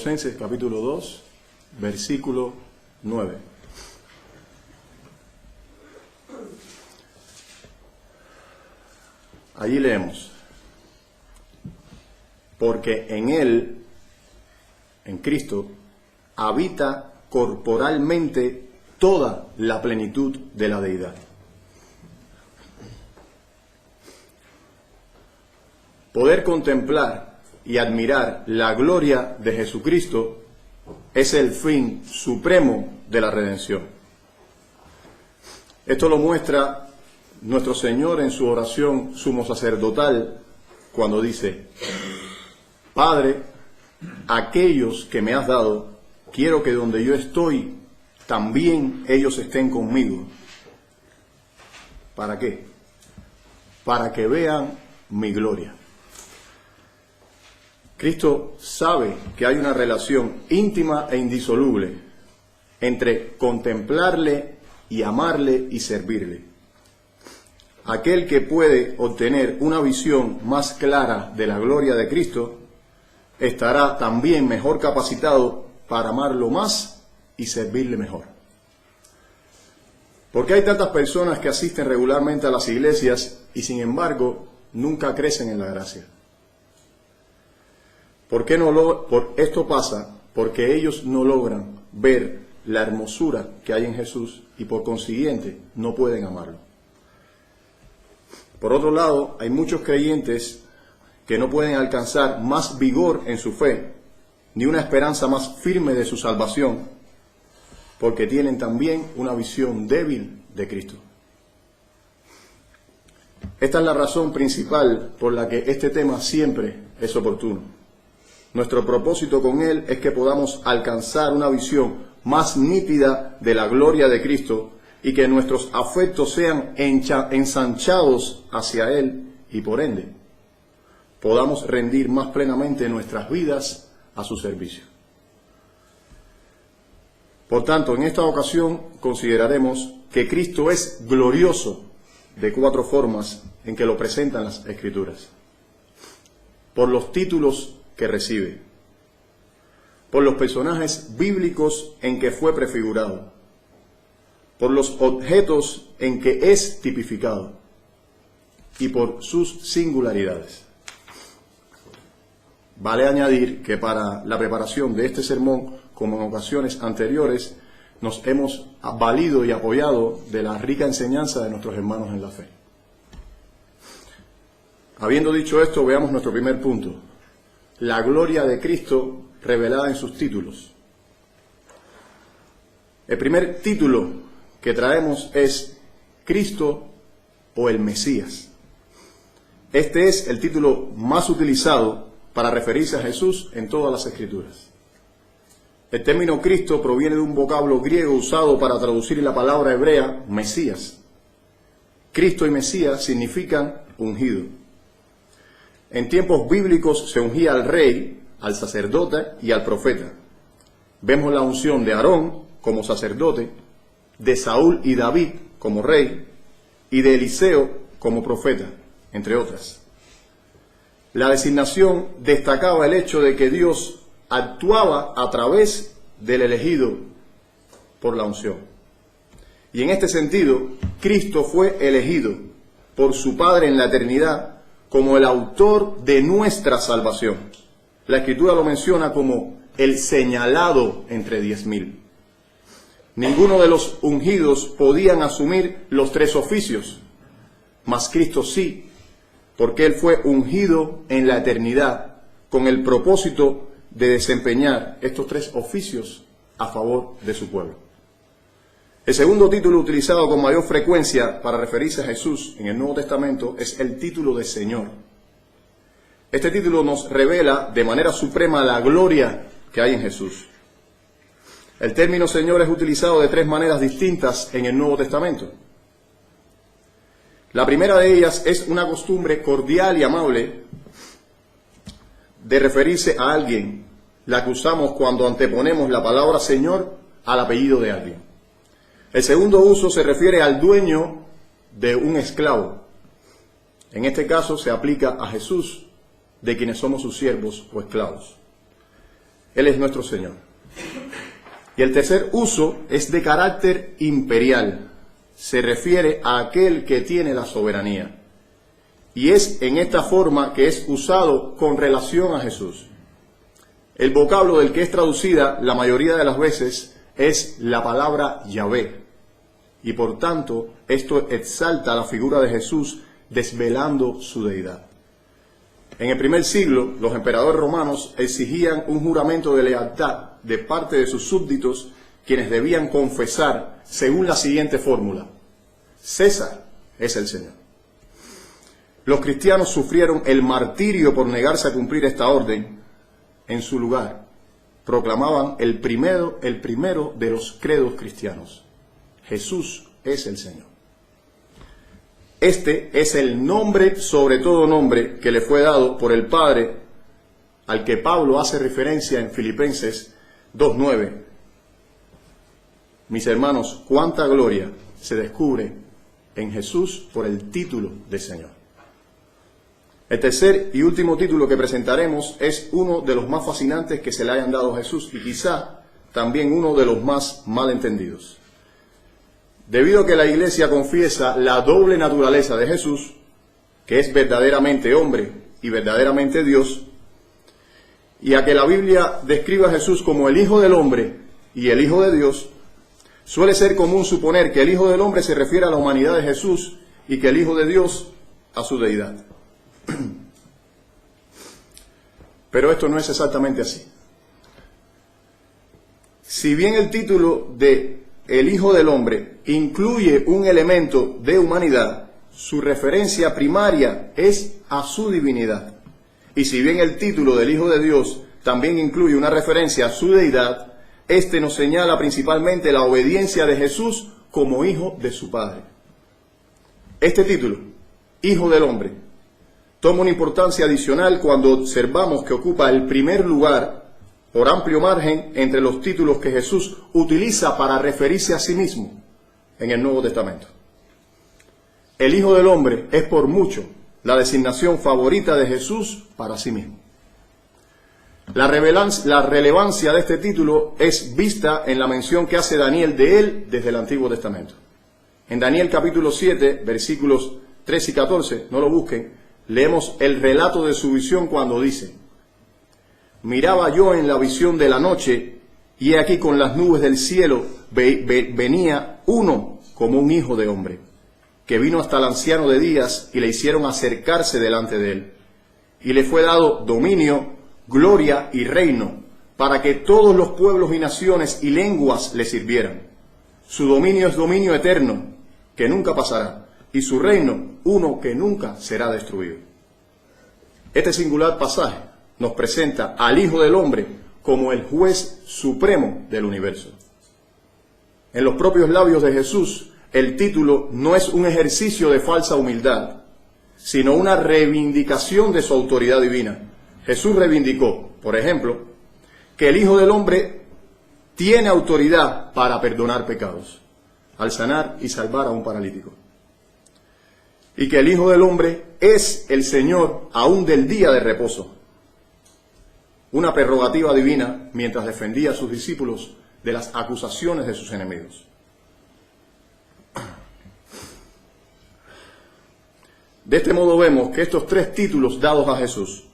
Colosenses capítulo 2, versículo 9. Allí leemos: porque en Él, en Cristo, habita corporalmente toda la plenitud de la deidad. Poder contemplar y admirar la gloria de Jesucristo es el fin supremo de la redención. Esto lo muestra nuestro Señor en su oración sumo sacerdotal cuando dice: Padre, aquellos que me has dado, quiero que donde yo estoy, también ellos estén conmigo. ¿Para qué? Para que vean mi gloria. Cristo sabe que hay una relación íntima e indisoluble entre contemplarle y amarle y servirle. Aquel que puede obtener una visión más clara de la gloria de Cristo estará también mejor capacitado para amarlo más y servirle mejor. ¿Por qué hay tantas personas que asisten regularmente a las iglesias y sin embargo nunca crecen en la gracia? Esto pasa porque ellos no logran ver la hermosura que hay en Jesús y por consiguiente no pueden amarlo. Por otro lado, hay muchos creyentes que no pueden alcanzar más vigor en su fe, ni una esperanza más firme de su salvación, porque tienen también una visión débil de Cristo. Esta es la razón principal por la que este tema siempre es oportuno. Nuestro propósito con él es que podamos alcanzar una visión más nítida de la gloria de Cristo y que nuestros afectos sean ensanchados hacia Él y por ende podamos rendir más plenamente nuestras vidas a su servicio. Por tanto, en esta ocasión consideraremos que Cristo es glorioso de 4 formas en que lo presentan las Escrituras. Por los títulos que recibe, por los personajes bíblicos en que fue prefigurado, por los objetos en que es tipificado y por sus singularidades. Vale añadir que para la preparación de este sermón, como en ocasiones anteriores, nos hemos valido y apoyado de la rica enseñanza de nuestros hermanos en la fe. Habiendo dicho esto, veamos nuestro primer punto: la gloria de Cristo revelada en sus títulos. El primer título que traemos es Cristo o el Mesías. Este es el título más utilizado para referirse a Jesús en todas las Escrituras. El término Cristo proviene de un vocablo griego usado para traducir la palabra hebrea Mesías. Cristo y Mesías significan ungido. En tiempos bíblicos se ungía al rey, al sacerdote y al profeta. Vemos la unción de Aarón como sacerdote, de Saúl y David como rey y de Eliseo como profeta, entre otras. La designación destacaba el hecho de que Dios actuaba a través del elegido por la unción. Y en este sentido, Cristo fue elegido por su Padre en la eternidad como el autor de nuestra salvación. La Escritura lo menciona como el señalado entre 10,000. Ninguno de los ungidos podían asumir los 3 oficios, mas Cristo sí, porque Él fue ungido en la eternidad con el propósito de desempeñar estos 3 oficios a favor de su pueblo. El segundo título utilizado con mayor frecuencia para referirse a Jesús en el Nuevo Testamento es el título de Señor. Este título nos revela de manera suprema la gloria que hay en Jesús. El término Señor es utilizado de 3 maneras distintas en el Nuevo Testamento. La primera de ellas es una costumbre cordial y amable de referirse a alguien, la que usamos cuando anteponemos la palabra Señor al apellido de alguien. El segundo uso se refiere al dueño de un esclavo. En este caso se aplica a Jesús, de quienes somos sus siervos o esclavos. Él es nuestro Señor. Y el tercer uso es de carácter imperial. Se refiere a aquel que tiene la soberanía. Y es en esta forma que es usado con relación a Jesús. El vocablo del que es traducida la mayoría de las veces es la palabra Yahvé. Y por tanto, esto exalta la figura de Jesús desvelando su deidad. En el primer siglo, los emperadores romanos exigían un juramento de lealtad de parte de sus súbditos, quienes debían confesar según la siguiente fórmula: César es el Señor. Los cristianos sufrieron el martirio por negarse a cumplir esta orden. En su lugar, proclamaban el primero de los credos cristianos: Jesús es el Señor. Este es el nombre sobre todo nombre que le fue dado por el Padre, al que Pablo hace referencia en Filipenses 2:9. Mis hermanos, cuánta gloria se descubre en Jesús por el título de Señor. El tercer y último título que presentaremos es uno de los más fascinantes que se le hayan dado a Jesús y quizá también uno de los más malentendidos. Debido a que la Iglesia confiesa la doble naturaleza de Jesús, que es verdaderamente hombre y verdaderamente Dios, y a que la Biblia describe a Jesús como el Hijo del Hombre y el Hijo de Dios, suele ser común suponer que el Hijo del Hombre se refiere a la humanidad de Jesús y que el Hijo de Dios a su deidad. Pero esto no es exactamente así. Si bien el título de el Hijo del Hombre incluye un elemento de humanidad, su referencia primaria es a su divinidad. Y si bien el título del Hijo de Dios también incluye una referencia a su deidad, este nos señala principalmente la obediencia de Jesús como hijo de su Padre. Este título, Hijo del Hombre, toma una importancia adicional cuando observamos que ocupa el primer lugar por amplio margen entre los títulos que Jesús utiliza para referirse a sí mismo en el Nuevo Testamento. El Hijo del Hombre es por mucho la designación favorita de Jesús para sí mismo. La relevancia de este título es vista en la mención que hace Daniel de él desde el Antiguo Testamento. En Daniel capítulo 7, versículos 13 y 14, no lo busquen, leemos el relato de su visión cuando dice: miraba yo en la visión de la noche, y he aquí con las nubes del cielo venía uno como un hijo de hombre, que vino hasta el anciano de días y le hicieron acercarse delante de él. Y le fue dado dominio, gloria y reino, para que todos los pueblos y naciones y lenguas le sirvieran. Su dominio es dominio eterno, que nunca pasará, y su reino uno que nunca será destruido. Este singular pasaje nos presenta al Hijo del Hombre como el juez supremo del universo. En los propios labios de Jesús, el título no es un ejercicio de falsa humildad, sino una reivindicación de su autoridad divina. Jesús reivindicó, por ejemplo, que el Hijo del Hombre tiene autoridad para perdonar pecados, al sanar y salvar a un paralítico. Y que el Hijo del Hombre es el Señor aún del día de reposo. Una prerrogativa divina mientras defendía a sus discípulos de las acusaciones de sus enemigos. De este modo vemos que estos tres títulos dados a Jesús,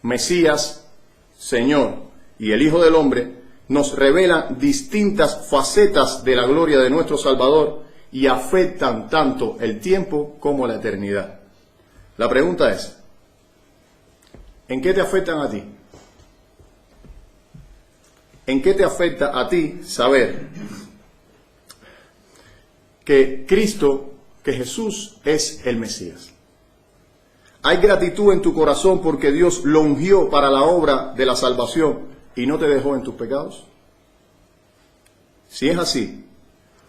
Mesías, Señor y el Hijo del Hombre, nos revelan distintas facetas de la gloria de nuestro Salvador y afectan tanto el tiempo como la eternidad. La pregunta es, ¿en qué te afectan a ti? ¿En qué te afecta a ti saber que Cristo, que Jesús es el Mesías? ¿Hay gratitud en tu corazón porque Dios lo ungió para la obra de la salvación y no te dejó en tus pecados? Si es así,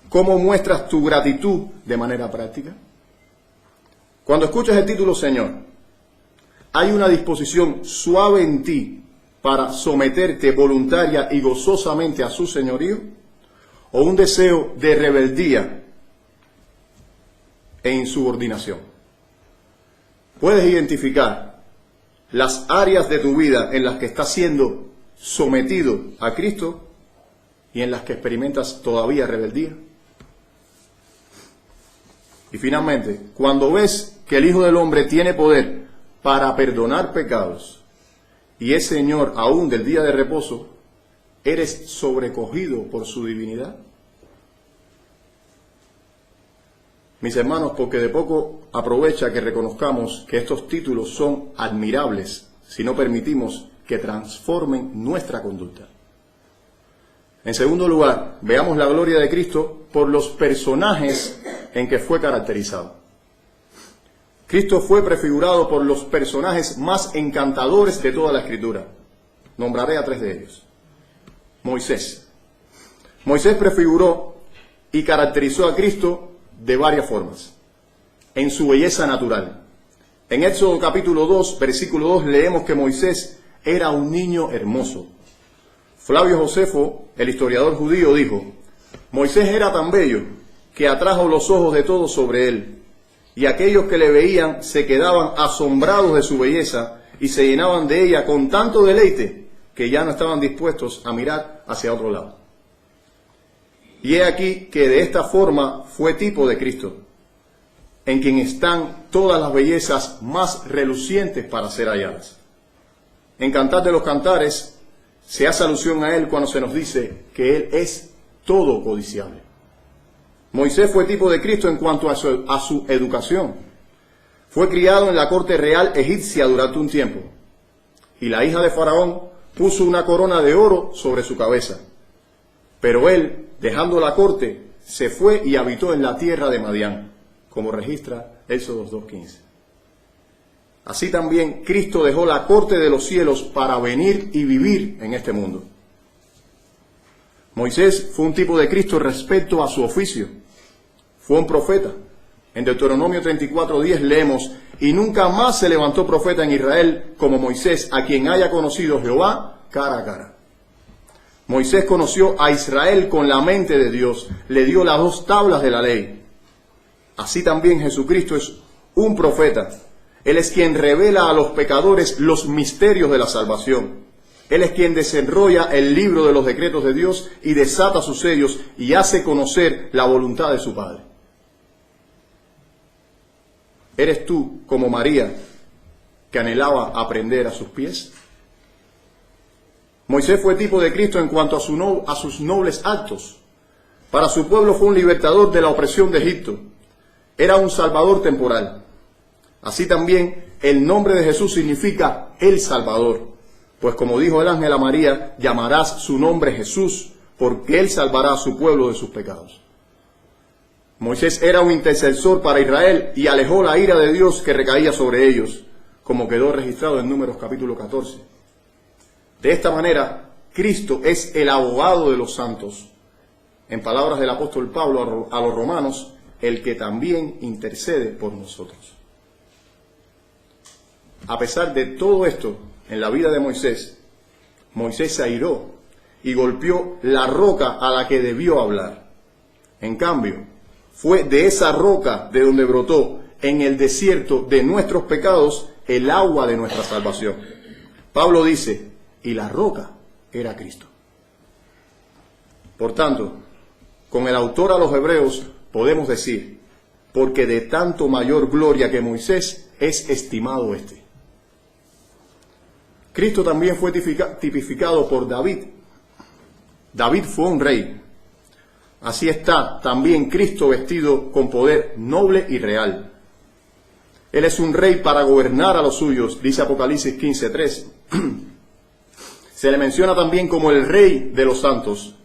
¿cómo muestras tu gratitud de manera práctica? Cuando escuchas el título Señor, ¿hay una disposición suave en ti para someterte voluntaria y gozosamente a su señorío? ¿O un deseo de rebeldía e insubordinación? ¿Puedes identificar las áreas de tu vida en las que estás siendo sometido a Cristo y en las que experimentas todavía rebeldía? Y finalmente, cuando ves que el Hijo del Hombre tiene poder para perdonar pecados y es Señor aún del día de reposo, ¿eres sobrecogido por su divinidad? Mis hermanos, porque de poco aprovecha que reconozcamos que estos títulos son admirables si no permitimos que transformen nuestra conducta. En segundo lugar, veamos la gloria de Cristo por los personajes en que fue caracterizado. Cristo fue prefigurado por los personajes más encantadores de toda la Escritura. Nombraré a 3 de ellos. Moisés. Moisés prefiguró y caracterizó a Cristo de varias formas. En su belleza natural. En Éxodo capítulo 2, versículo 2, leemos que Moisés era un niño hermoso. Flavio Josefo, el historiador judío, dijo: Moisés era tan bello que atrajo los ojos de todos sobre él, y aquellos que le veían se quedaban asombrados de su belleza y se llenaban de ella con tanto deleite que ya no estaban dispuestos a mirar hacia otro lado. Y he aquí que de esta forma fue tipo de Cristo, en quien están todas las bellezas más relucientes para ser halladas. En Cantar de los Cantares se hace alusión a él cuando se nos dice que él es todo codiciable. Moisés fue tipo de Cristo en cuanto a su educación. Fue criado en la corte real egipcia durante un tiempo, y la hija de Faraón puso una corona de oro sobre su cabeza. Pero él, dejando la corte, se fue y habitó en la tierra de Madián, como registra Éxodo 2:15. Así también Cristo dejó la corte de los cielos para venir y vivir en este mundo. Moisés fue un tipo de Cristo respecto a su oficio. Fue un profeta. En Deuteronomio 34:10 leemos: y nunca más se levantó profeta en Israel como Moisés, a quien haya conocido Jehová cara a cara. Moisés conoció a Israel con la mente de Dios, le dio las 2 tablas de la ley. Así también Jesucristo es un profeta. Él es quien revela a los pecadores los misterios de la salvación. Él es quien desenrolla el libro de los decretos de Dios y desata sus sellos y hace conocer la voluntad de su Padre. ¿Eres tú como María, que anhelaba aprender a sus pies? Moisés fue tipo de Cristo en cuanto a sus nobles actos. Para su pueblo fue un libertador de la opresión de Egipto. Era un salvador temporal. Así también el nombre de Jesús significa el Salvador, pues como dijo el ángel a María, llamarás su nombre Jesús, porque él salvará a su pueblo de sus pecados. Moisés era un intercesor para Israel y alejó la ira de Dios que recaía sobre ellos, como quedó registrado en Números capítulo 14. De esta manera, Cristo es el abogado de los santos. En palabras del apóstol Pablo a los romanos, el que también intercede por nosotros. A pesar de todo esto, en la vida de Moisés, Moisés se airó y golpeó la roca a la que debió hablar. En cambio, fue de esa roca de donde brotó en el desierto de nuestros pecados el agua de nuestra salvación. Pablo dice: y la roca era Cristo. Por tanto, con el autor a los Hebreos podemos decir: porque de tanto mayor gloria que Moisés es estimado este. Cristo también fue tipificado por David. David fue un rey. Así está también Cristo vestido con poder noble y real. Él es un rey para gobernar a los suyos, dice Apocalipsis 15:3. Se le menciona también como el rey de los santos.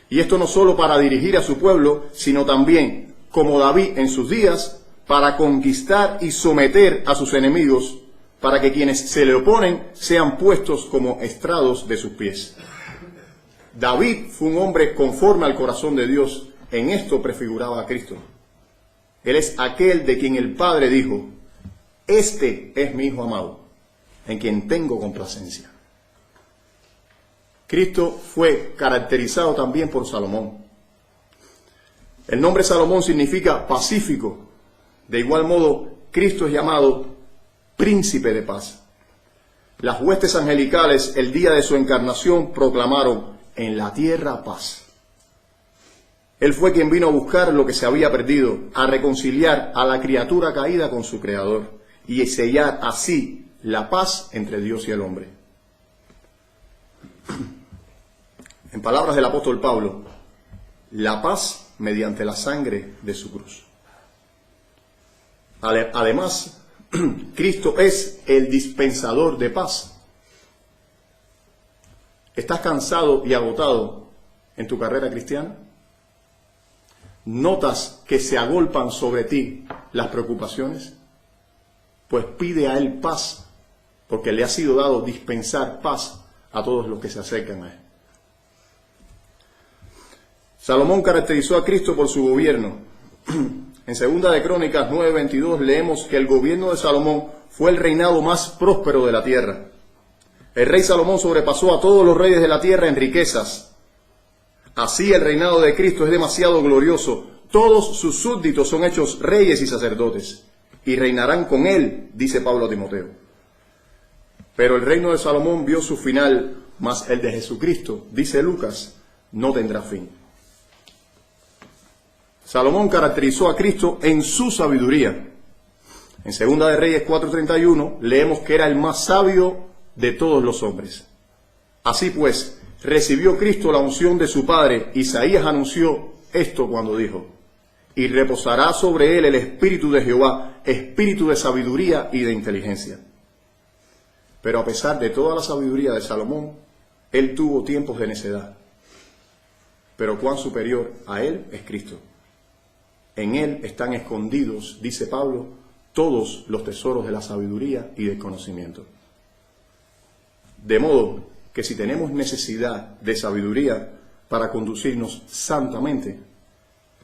Y esto no solo para dirigir a su pueblo, sino también, como David en sus días, para conquistar y someter a sus enemigos, para que quienes se le oponen sean puestos como estrados de sus pies. David fue un hombre conforme al corazón de Dios. En esto prefiguraba a Cristo. Él es aquel de quien el Padre dijo: este es mi Hijo amado, en quien tengo complacencia. Cristo fue caracterizado también por Salomón. El nombre Salomón significa pacífico. De igual modo, Cristo es llamado príncipe de paz. Las huestes angelicales el día de su encarnación proclamaron: en la tierra paz. Él fue quien vino a buscar lo que se había perdido, a reconciliar a la criatura caída con su Creador y sellar así la paz entre Dios y el hombre. En palabras del apóstol Pablo, la paz mediante la sangre de su cruz. Además, Cristo es el dispensador de paz. ¿Estás cansado y agotado en tu carrera cristiana? ¿Notas que se agolpan sobre ti las preocupaciones? Pues pide a Él paz, porque le ha sido dado dispensar paz a todos los que se acercan a Él. Salomón caracterizó a Cristo por su gobierno. En 2 de Crónicas 9:22 leemos que el gobierno de Salomón fue el reinado más próspero de la tierra. El rey Salomón sobrepasó a todos los reyes de la tierra en riquezas. Así el reinado de Cristo es demasiado glorioso. Todos sus súbditos son hechos reyes y sacerdotes, y reinarán con él, dice Pablo a Timoteo. Pero el reino de Salomón vio su final, mas el de Jesucristo, dice Lucas, no tendrá fin. Salomón caracterizó a Cristo en su sabiduría. En 2 de Reyes 4:31 leemos que era el más sabio de todos los hombres. Así pues, recibió Cristo la unción de su Padre. Isaías anunció esto cuando dijo: y reposará sobre él el espíritu de Jehová, espíritu de sabiduría y de inteligencia. Pero a pesar de toda la sabiduría de Salomón, él tuvo tiempos de necedad. Pero cuán superior a él es Cristo. En él están escondidos, dice Pablo, todos los tesoros de la sabiduría y del conocimiento. De modo que si tenemos necesidad de sabiduría para conducirnos santamente,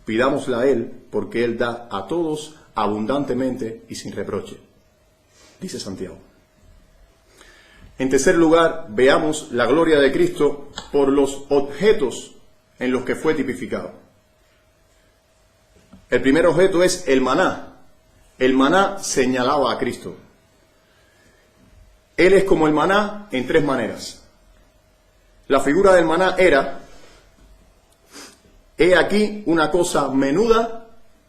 pidámosla a Él, porque Él da a todos abundantemente y sin reproche, dice Santiago. En tercer lugar, veamos la gloria de Cristo por los objetos en los que fue tipificado. El primer objeto es el maná. El maná señalaba a Cristo. Él es como el maná en tres maneras. La figura del maná era: he aquí una cosa menuda,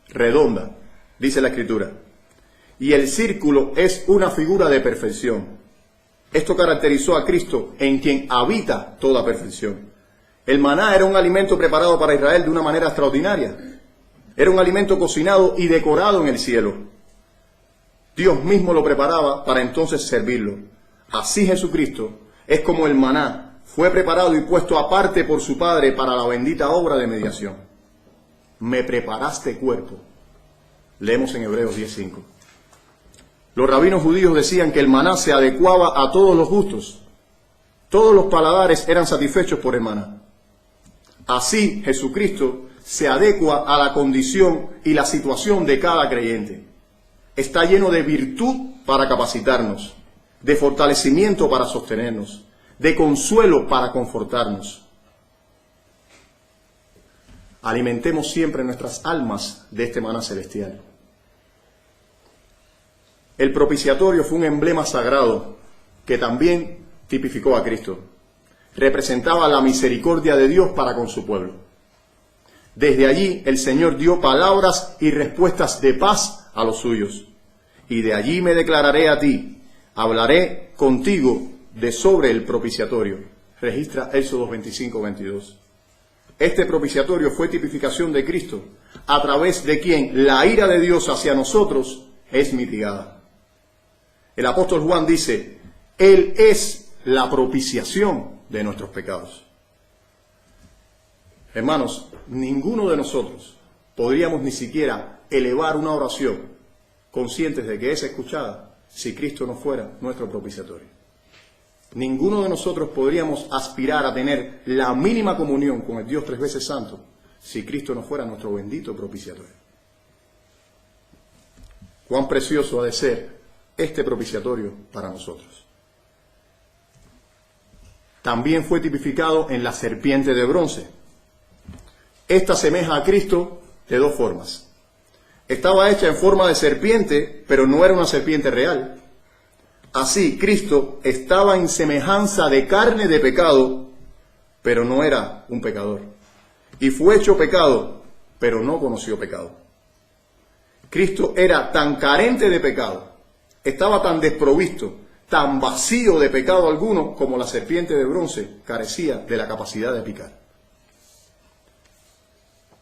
redonda, dice la Escritura. Y el círculo es una figura de perfección. Esto caracterizó a Cristo, en quien habita toda perfección. El maná era un alimento preparado para Israel de una manera extraordinaria. Era un alimento cocinado y decorado en el cielo. Dios mismo lo preparaba para entonces servirlo. Así Jesucristo es como el maná. Fue preparado y puesto aparte por su Padre para la bendita obra de mediación. Me preparaste cuerpo. Leemos en Hebreos 10:5. Los rabinos judíos decían que el maná se adecuaba a todos los gustos. Todos los paladares eran satisfechos por el maná. Así Jesucristo se adecua a la condición y la situación de cada creyente. Está lleno de virtud para capacitarnos, de fortalecimiento para sostenernos, de consuelo para confortarnos. Alimentemos siempre nuestras almas de este maná celestial. El propiciatorio fue un emblema sagrado que también tipificó a Cristo. Representaba la misericordia de Dios para con su pueblo. Desde allí el Señor dio palabras y respuestas de paz a los suyos. Y de allí me declararé a ti, hablaré contigo de sobre el propiciatorio. Registra Éxodo 25:22. Este propiciatorio fue tipificación de Cristo, a través de quien la ira de Dios hacia nosotros es mitigada. El apóstol Juan dice: Él es la propiciación de nuestros pecados. Hermanos, ninguno de nosotros podríamos ni siquiera elevar una oración conscientes de que es escuchada si Cristo no fuera nuestro propiciatorio. Ninguno de nosotros podríamos aspirar a tener la mínima comunión con el Dios tres veces santo si Cristo no fuera nuestro bendito propiciatorio. Cuán precioso ha de ser este propiciatorio para nosotros. También fue tipificado en la serpiente de bronce. Esta asemeja a Cristo de dos formas. Estaba hecha en forma de serpiente, pero no era una serpiente real. Así, Cristo estaba en semejanza de carne de pecado, pero no era un pecador. Y fue hecho pecado, pero no conoció pecado. Cristo era tan carente de pecado, estaba tan desprovisto, tan vacío de pecado alguno, como la serpiente de bronce carecía de la capacidad de picar.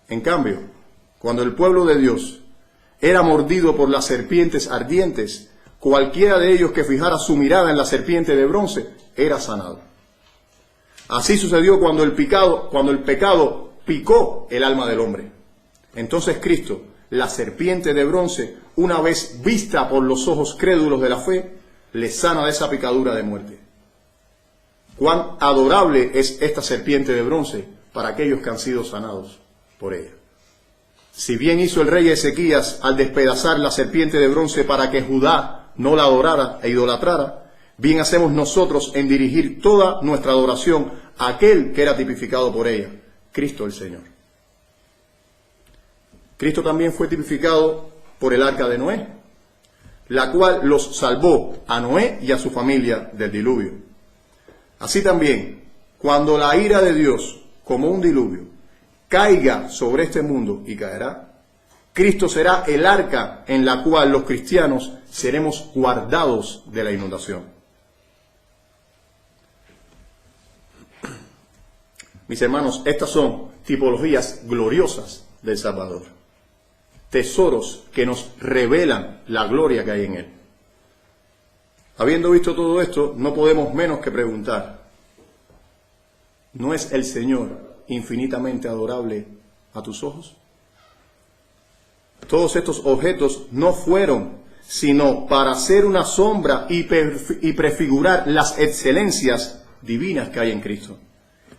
En cambio, cuando el pueblo de Dios era mordido por las serpientes ardientes, cualquiera de ellos que fijara su mirada en la serpiente de bronce era sanado. Así sucedió cuando el pecado picó el alma del hombre. Entonces Cristo, la serpiente de bronce, una vez vista por los ojos crédulos de la fe, le sana de esa picadura de muerte. Cuán adorable es esta serpiente de bronce para aquellos que han sido sanados por ella. Si bien hizo el rey Ezequías al despedazar la serpiente de bronce para que Judá no la adorara e idolatrara, bien hacemos nosotros en dirigir toda nuestra adoración a aquel que era tipificado por ella, Cristo el Señor. Cristo también fue tipificado por el arca de Noé, la cual los salvó a Noé y a su familia del diluvio. Así también, cuando la ira de Dios, como un diluvio, caiga sobre este mundo y caerá, Cristo será el arca en la cual los cristianos seremos guardados de la inundación. Mis hermanos, estas son tipologías gloriosas del Salvador. Tesoros que nos revelan la gloria que hay en Él. Habiendo visto todo esto, no podemos menos que preguntar, ¿no es el Señor infinitamente adorable a tus ojos? Todos estos objetos no fueron sino para ser una sombra y prefigurar las excelencias divinas que hay en Cristo,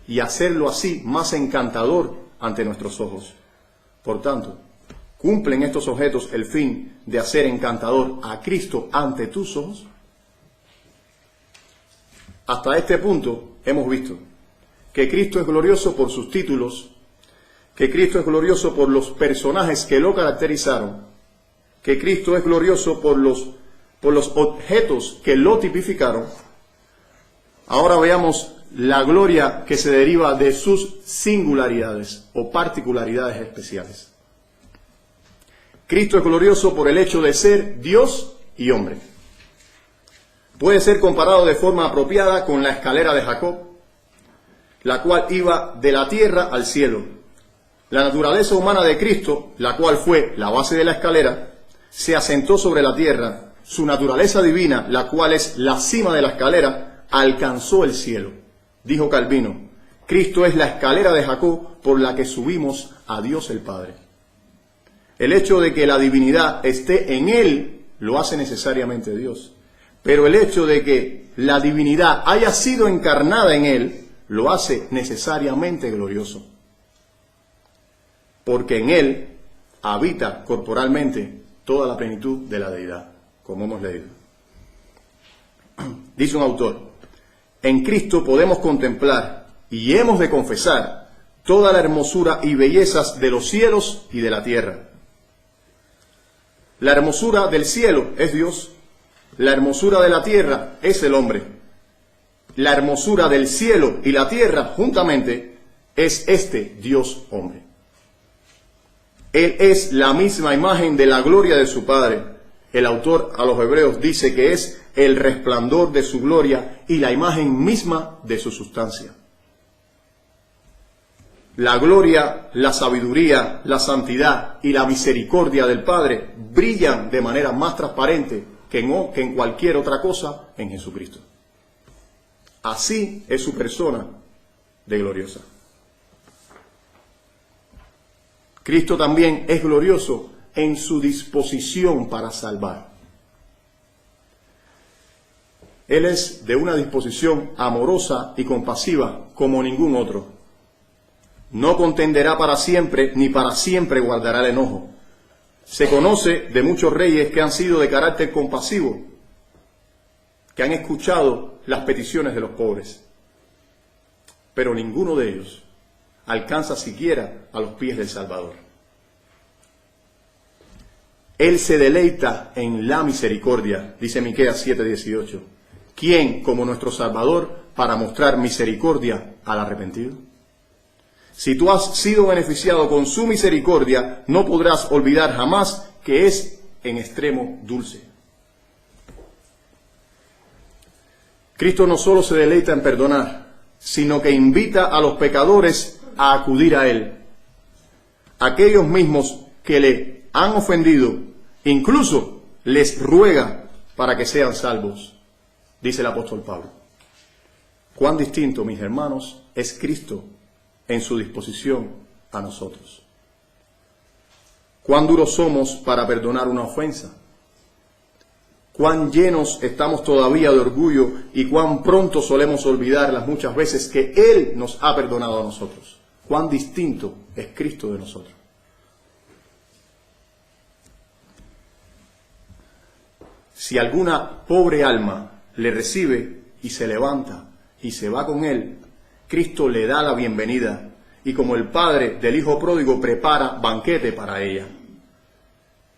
y hacerlo así más encantador ante nuestros ojos. Por tanto, ¿cumplen estos objetos el fin de hacer encantador a Cristo ante tus ojos? Hasta este punto hemos visto que Cristo es glorioso por sus títulos, que Cristo es glorioso por los personajes que lo caracterizaron, que Cristo es glorioso por los objetos que lo tipificaron. Ahora veamos la gloria que se deriva de sus singularidades o particularidades especiales. Cristo es glorioso por el hecho de ser Dios y hombre. Puede ser comparado de forma apropiada con la escalera de Jacob, la cual iba de la tierra al cielo. La naturaleza humana de Cristo, la cual fue la base de la escalera, se asentó sobre la tierra. Su naturaleza divina, la cual es la cima de la escalera, alcanzó el cielo. Dijo Calvino, Cristo es la escalera de Jacob por la que subimos a Dios el Padre. El hecho de que la divinidad esté en Él lo hace necesariamente Dios. Pero el hecho de que la divinidad haya sido encarnada en Él lo hace necesariamente glorioso. Porque en Él habita corporalmente toda la plenitud de la deidad, como hemos leído. Dice un autor, en Cristo podemos contemplar y hemos de confesar toda la hermosura y bellezas de los cielos y de la tierra. La hermosura del cielo es Dios, la hermosura de la tierra es el hombre. La hermosura del cielo y la tierra juntamente es este Dios hombre. Él es la misma imagen de la gloria de su Padre. El autor a los Hebreos dice que es el resplandor de su gloria y la imagen misma de su sustancia. La gloria, la sabiduría, la santidad y la misericordia del Padre brillan de manera más transparente que en cualquier otra cosa en Jesucristo. Así es su persona de gloriosa. Cristo también es glorioso en su disposición para salvar. Él es de una disposición amorosa y compasiva como ningún otro. No contenderá para siempre, ni para siempre guardará el enojo. Se conoce de muchos reyes que han sido de carácter compasivo, que han escuchado las peticiones de los pobres, pero ninguno de ellos alcanza siquiera a los pies del Salvador. Él se deleita en la misericordia, dice Miqueas 7:18. ¿Quién como nuestro Salvador para mostrar misericordia al arrepentido? Si tú has sido beneficiado con su misericordia, no podrás olvidar jamás que es en extremo dulce. Cristo no solo se deleita en perdonar, sino que invita a los pecadores a acudir a Él. Aquellos mismos que le han ofendido, incluso les ruega para que sean salvos, dice el apóstol Pablo. Cuán distinto, mis hermanos, es Cristo en su disposición a nosotros. Cuán duros somos para perdonar una ofensa. Cuán llenos estamos todavía de orgullo y cuán pronto solemos olvidar las muchas veces que Él nos ha perdonado a nosotros. Cuán distinto es Cristo de nosotros. Si alguna pobre alma le recibe y se levanta y se va con Él, Cristo le da la bienvenida y como el padre del hijo pródigo prepara banquete para ella.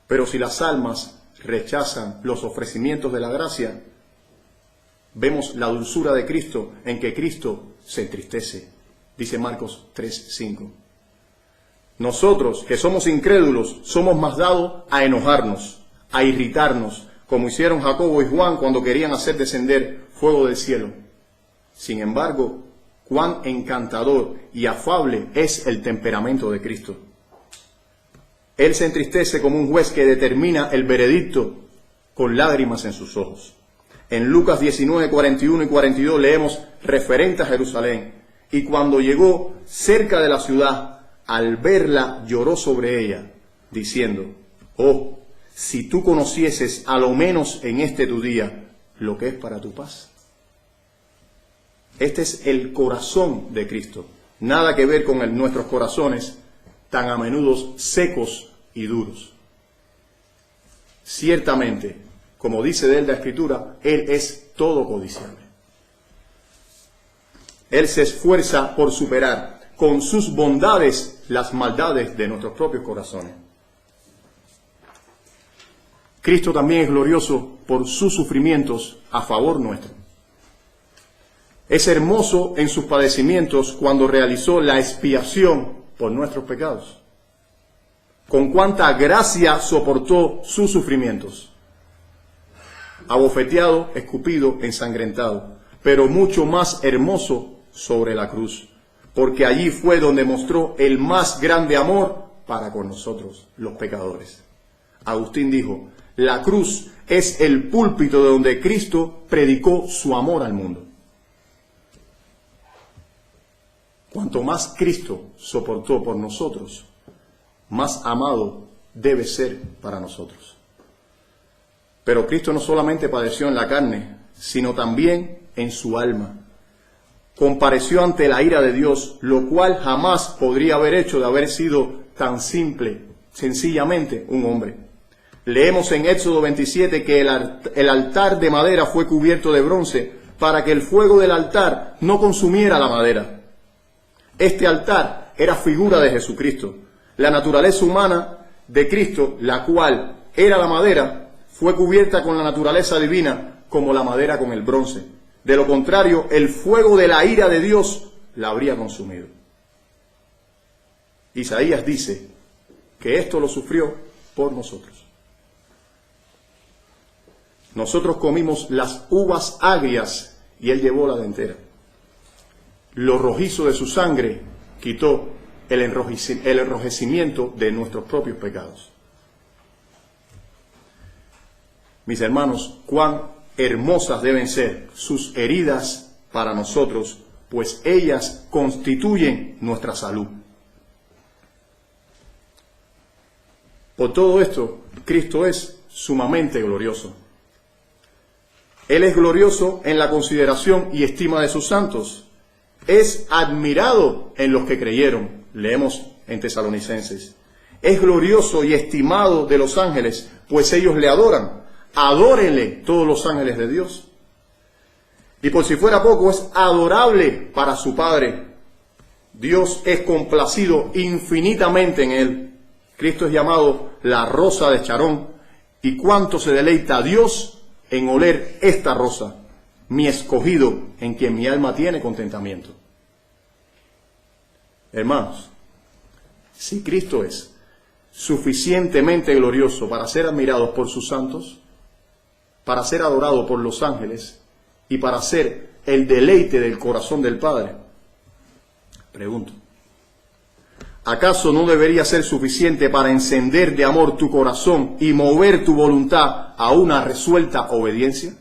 Pero si las almas rechazan los ofrecimientos de la gracia, vemos la dulzura de Cristo en que Cristo se entristece. Dice Marcos 3:5. Nosotros, que somos incrédulos, somos más dados a enojarnos, a irritarnos, como hicieron Jacobo y Juan cuando querían hacer descender fuego del cielo. Sin embargo, cuán encantador y afable es el temperamento de Cristo. Él se entristece como un juez que determina el veredicto con lágrimas en sus ojos. En Lucas 19, 41 y 42 leemos referente a Jerusalén. Y cuando llegó cerca de la ciudad, al verla lloró sobre ella, diciendo, oh, si tú conocieses a lo menos en este tu día lo que es para tu paz. Este es el corazón de Cristo. Nada que ver con nuestros corazones tan a menudo secos y duros. Ciertamente, como dice de él la Escritura, Él es todo codiciable. Él se esfuerza por superar con sus bondades las maldades de nuestros propios corazones. Cristo también es glorioso por sus sufrimientos a favor nuestro. Es hermoso en sus padecimientos cuando realizó la expiación por nuestros pecados. Con cuánta gracia soportó sus sufrimientos. Abofeteado, escupido, ensangrentado, pero mucho más hermoso sobre la cruz, porque allí fue donde mostró el más grande amor para con nosotros, los pecadores. Agustín dijo, la cruz es el púlpito de donde Cristo predicó su amor al mundo. Cuanto más Cristo soportó por nosotros, más amado debe ser para nosotros. Pero Cristo no solamente padeció en la carne, sino también en su alma. Compareció ante la ira de Dios, lo cual jamás podría haber hecho de haber sido tan simple, sencillamente un hombre. Leemos en Éxodo 27 que el altar de madera fue cubierto de bronce para que el fuego del altar no consumiera la madera. Este altar era figura de Jesucristo. La naturaleza humana de Cristo, la cual era la madera, fue cubierta con la naturaleza divina como la madera con el bronce. De lo contrario, el fuego de la ira de Dios la habría consumido. Isaías dice que esto lo sufrió por nosotros. Nosotros comimos las uvas agrias y Él llevó la dentera. Lo rojizo de su sangre quitó el enrojecimiento de nuestros propios pecados. Mis hermanos, cuán hermosas deben ser sus heridas para nosotros, pues ellas constituyen nuestra salud. Por todo esto, Cristo es sumamente glorioso. Él es glorioso en la consideración y estima de sus santos. Es admirado en los que creyeron. Leemos en Tesalonicenses. Es glorioso y estimado de los ángeles, pues ellos le adoran. Adórenle todos los ángeles de Dios. Y por si fuera poco, es adorable para su Padre. Dios es complacido infinitamente en él. Cristo es llamado la rosa de Charón. ¿Y cuánto se deleita Dios en oler esta rosa, mi escogido, en quien mi alma tiene contentamiento? Hermanos, si Cristo es suficientemente glorioso para ser admirado por sus santos, para ser adorado por los ángeles y para ser el deleite del corazón del Padre, pregunto, ¿acaso no debería ser suficiente para encender de amor tu corazón y mover tu voluntad a una resuelta obediencia?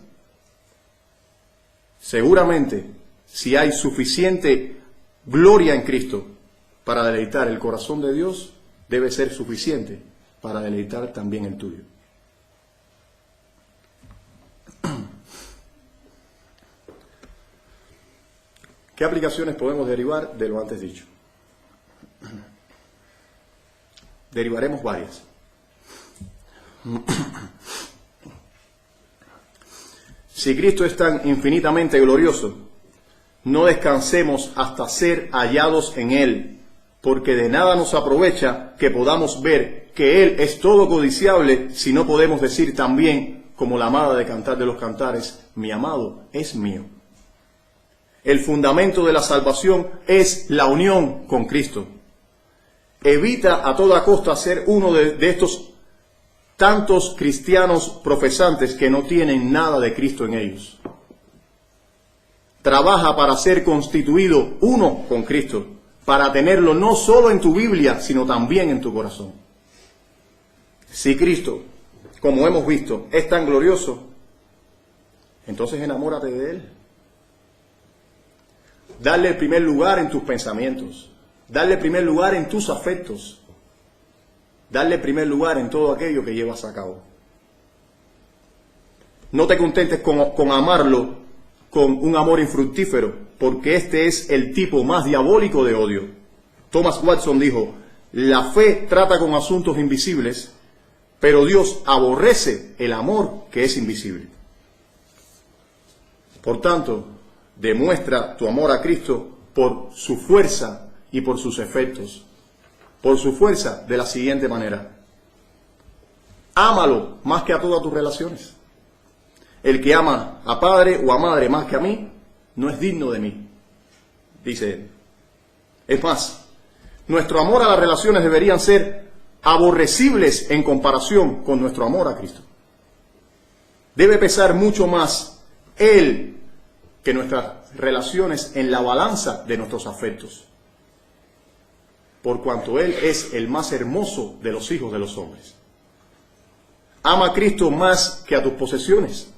Seguramente, si hay suficiente gloria en Cristo para deleitar el corazón de Dios, debe ser suficiente para deleitar también el tuyo. ¿Qué aplicaciones podemos derivar de lo antes dicho? Derivaremos varias. Si Cristo es tan infinitamente glorioso, no descansemos hasta ser hallados en Él, porque de nada nos aprovecha que podamos ver que Él es todo codiciable si no podemos decir también, como la amada de Cantar de los Cantares, mi amado es mío. El fundamento de la salvación es la unión con Cristo. Evita a toda costa ser uno de estos tantos cristianos profesantes que no tienen nada de Cristo en ellos. Trabaja para ser constituido uno con Cristo, para tenerlo no solo en tu Biblia, sino también en tu corazón. Si Cristo, como hemos visto, es tan glorioso, entonces enamórate de Él. Dale el primer lugar en tus pensamientos. Dale el primer lugar en tus afectos. Dale el primer lugar en todo aquello que llevas a cabo. No te contentes con amarlo con un amor infructífero, porque este es el tipo más diabólico de odio. Thomas Watson dijo, la fe trata con asuntos invisibles, pero Dios aborrece el amor que es invisible. Por tanto, demuestra tu amor a Cristo por su fuerza y por sus efectos. Por su fuerza de la siguiente manera. Ámalo más que a todas tus relaciones. El que ama a padre o a madre más que a mí, no es digno de mí, dice él. Es más, nuestro amor a las relaciones deberían ser aborrecibles en comparación con nuestro amor a Cristo. Debe pesar mucho más Él que nuestras relaciones en la balanza de nuestros afectos, por cuanto Él es el más hermoso de los hijos de los hombres. Ama a Cristo más que a tus posesiones.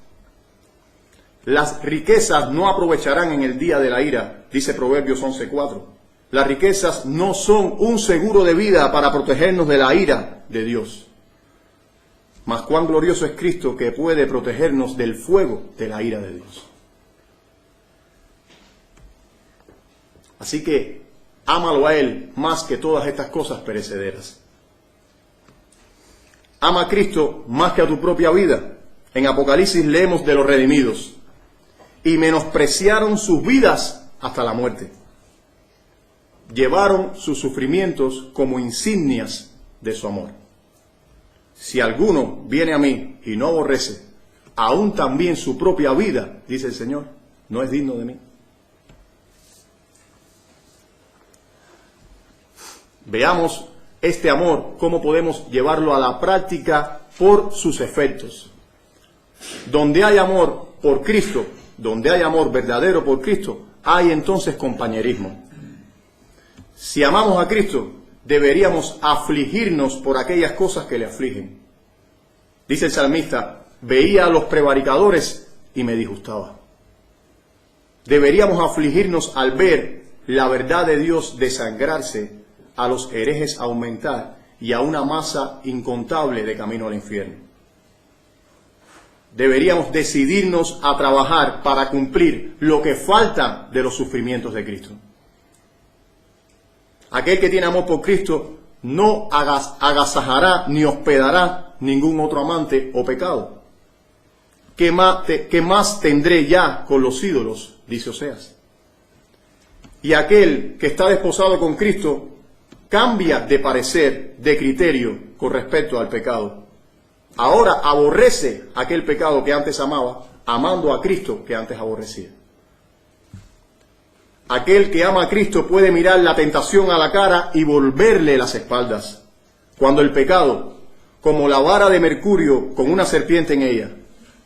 Las riquezas no aprovecharán en el día de la ira, dice Proverbios 11:4. Las riquezas no son un seguro de vida para protegernos de la ira de Dios. Mas cuán glorioso es Cristo que puede protegernos del fuego de la ira de Dios. Así que ámalo a Él más que todas estas cosas perecederas. Ama a Cristo más que a tu propia vida. En Apocalipsis leemos de los redimidos. Y menospreciaron sus vidas hasta la muerte. Llevaron sus sufrimientos como insignias de su amor. Si alguno viene a mí y no aborrece, aún también su propia vida, dice el Señor, no es digno de mí. Veamos este amor, cómo podemos llevarlo a la práctica por sus efectos. Donde hay amor por Cristo, donde hay amor verdadero por Cristo, hay entonces compañerismo. Si amamos a Cristo, deberíamos afligirnos por aquellas cosas que le afligen. Dice el salmista, veía a los prevaricadores y me disgustaba. Deberíamos afligirnos al ver la verdad de Dios desangrarse, a los herejes aumentar y a una masa incontable de camino al infierno. Deberíamos decidirnos a trabajar para cumplir lo que falta de los sufrimientos de Cristo. Aquel que tiene amor por Cristo no agasajará ni hospedará ningún otro amante o pecado. ¿Qué más tendré ya con los ídolos? Dice Oseas. Y aquel que está desposado con Cristo cambia de parecer, de criterio con respecto al pecado. Ahora aborrece aquel pecado que antes amaba, amando a Cristo que antes aborrecía. Aquel que ama a Cristo puede mirar la tentación a la cara y volverle las espaldas. Cuando el pecado, como la vara de mercurio con una serpiente en ella,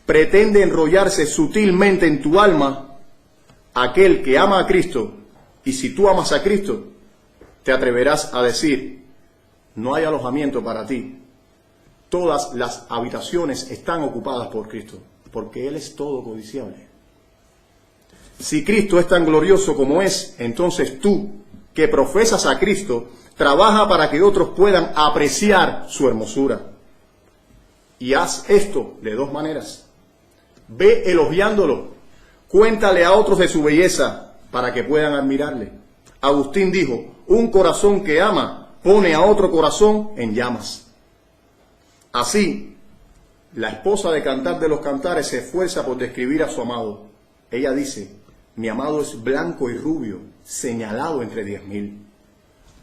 pretende enrollarse sutilmente en tu alma, aquel que ama a Cristo, y si tú amas a Cristo, te atreverás a decir, no hay alojamiento para ti. Todas las habitaciones están ocupadas por Cristo, porque Él es todo codiciable. Si Cristo es tan glorioso como es, entonces tú, que profesas a Cristo, trabaja para que otros puedan apreciar su hermosura. Y haz esto de dos maneras. Ve elogiándolo, cuéntale a otros de su belleza para que puedan admirarle. Agustín dijo, un corazón que ama pone a otro corazón en llamas. Así, la esposa de Cantar de los Cantares se esfuerza por describir a su amado. Ella dice, mi amado es blanco y rubio, señalado entre 10.000.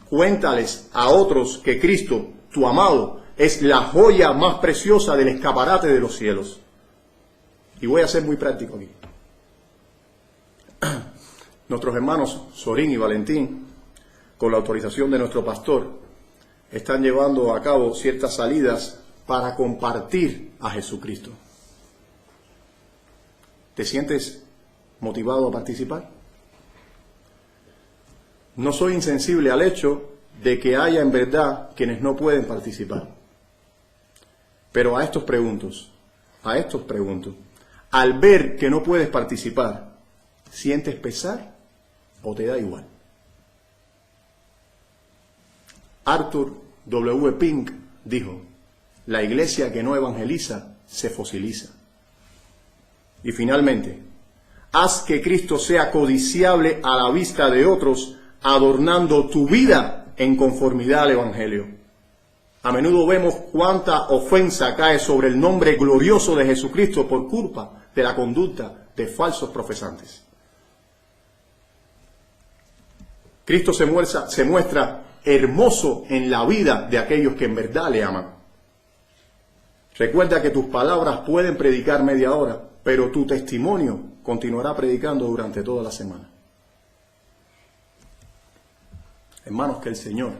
Cuéntales a otros que Cristo, tu amado, es la joya más preciosa del escaparate de los cielos. Y voy a ser muy práctico aquí. Nuestros hermanos Sorín y Valentín, con la autorización de nuestro pastor, están llevando a cabo ciertas salidas para compartir a Jesucristo. ¿Te sientes motivado a participar? No soy insensible al hecho de que haya en verdad quienes no pueden participar. Pero a estos pregunto, al ver que no puedes participar, ¿sientes pesar o te da igual? Arthur W. Pink dijo, la iglesia que no evangeliza se fosiliza. Y finalmente, haz que Cristo sea codiciable a la vista de otros, adornando tu vida en conformidad al Evangelio. A menudo vemos cuánta ofensa cae sobre el nombre glorioso de Jesucristo por culpa de la conducta de falsos profesantes. Cristo se muestra hermoso en la vida de aquellos que en verdad le aman. Recuerda que tus palabras pueden predicar media hora, pero tu testimonio continuará predicando durante toda la semana. Hermanos, que el Señor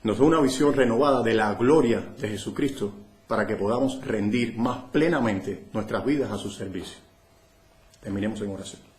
nos dé una visión renovada de la gloria de Jesucristo para que podamos rendir más plenamente nuestras vidas a su servicio. Terminemos en oración.